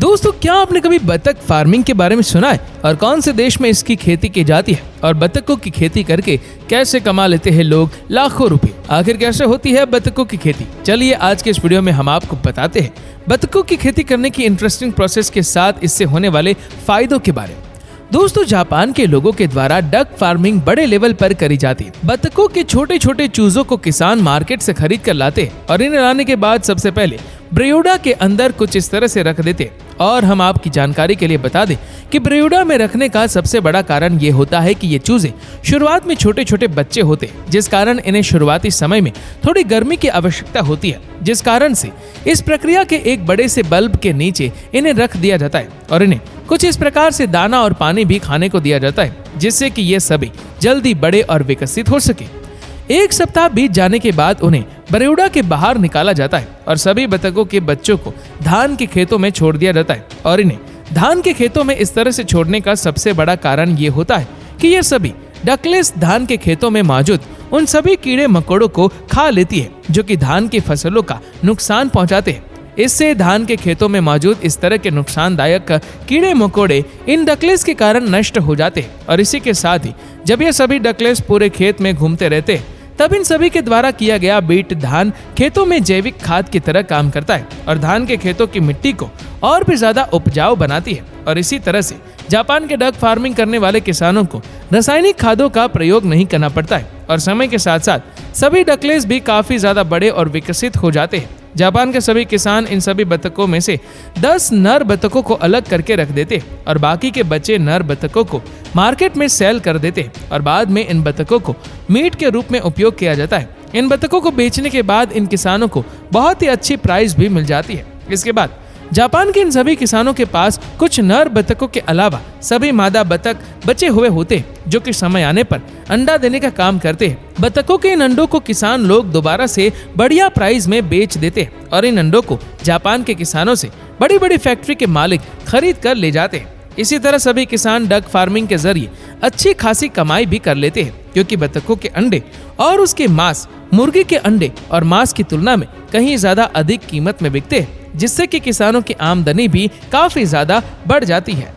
दोस्तों, क्या आपने कभी बतख फार्मिंग के बारे में सुना है और कौन से देश में इसकी खेती की जाती है और बतखों की खेती करके कैसे कमा लेते हैं लोग लाखों रुपए। आखिर कैसे होती है बतखों की खेती? चलिए आज के इस वीडियो में हम आपको बताते हैं बतखों की खेती करने की इंटरेस्टिंग प्रोसेस के साथ इससे होने वाले फायदों के बारे में। दोस्तों, जापान के लोगों के द्वारा डक फार्मिंग बड़े लेवल पर करी जाती है। बतखों के छोटे छोटे चूजों को किसान मार्केट से खरीद कर लाते हैं और इन्हें लाने के बाद सबसे पहले ब्रियोडा के अंदर कुछ इस तरह से रख देते हैं। और हम आपकी जानकारी के लिए बता दें कि ब्रियोडा में रखने का सबसे बड़ा कारण ये होता है कि ये चूजे शुरुआत में छोटे छोटे बच्चे होते हैं, जिस कारण इन्हें शुरुआती समय में थोड़ी गर्मी की आवश्यकता होती है, जिस कारण से इस प्रक्रिया के एक बड़े से बल्ब के नीचे इन्हें रख दिया जाता है और इन्हें कुछ इस प्रकार से दाना और पानी भी खाने को दिया जाता है, जिससे कि ये सभी जल्दी बड़े और विकसित हो सके। एक सप्ताह बीत जाने के बाद उन्हें ब्रियोडा के बाहर निकाला जाता है और सभी बतखों के बच्चों को धान के खेतों में छोड़ दिया जाता है। और इन्हें धान के खेतों में इस तरह से छोड़ने का सबसे बड़ा कारण ये होता है कि ये सभी डकलेस धान के खेतों में मौजूद उन सभी कीड़े मकोड़ों को खा लेती है जो कि धान की फसलों का नुकसान पहुंचाते हैं। इससे धान के खेतों में मौजूद इस तरह के नुकसानदायक कीड़े मकोड़े इन डकलेस के कारण नष्ट हो जाते हैं। और इसी के साथ ही जब ये सभी डकलेस पूरे खेत में घूमते रहते हैं, तब इन सभी के द्वारा किया गया बीट धान खेतों में जैविक खाद की तरह काम करता है और धान के खेतों की मिट्टी को और भी ज्यादा उपजाऊ बनाती है। और इसी तरह से जापान के डक फार्मिंग करने वाले किसानों को रासायनिक खादों का प्रयोग नहीं करना पड़ता है और समय के साथ साथ सभी डकलेस भी काफी ज्यादा बड़े और विकसित हो जाते हैं। जापान के सभी किसान इन सभी बतखों में से 10 नर बतखों को अलग करके रख देते और बाकी के बचे नर बतखों को मार्केट में सेल कर देते और बाद में इन बतखों को मीट के रूप में उपयोग किया जाता है। इन बतखों को बेचने के बाद इन किसानों को बहुत ही अच्छी प्राइस भी मिल जाती है। इसके बाद जापान के इन सभी किसानों के पास कुछ नर बतखों के अलावा सभी मादा बतख बचे हुए होते जो कि समय आने पर अंडा देने का काम करते हैं। बतखों के इन अंडों को किसान लोग दोबारा से बढ़िया प्राइस में बेच देते हैं और इन अंडों को जापान के किसानों से बड़ी बड़ी फैक्ट्री के मालिक खरीद कर ले जाते हैं। इसी तरह सभी किसान डक फार्मिंग के जरिए अच्छी खासी कमाई भी कर लेते हैं, क्योंकि बतखों के अंडे और उसके मांस मुर्गी के अंडे और मांस की तुलना में कहीं ज्यादा अधिक कीमत में बिकते हैं, जिससे कि किसानों की आमदनी भी काफी ज्यादा बढ़ जाती है।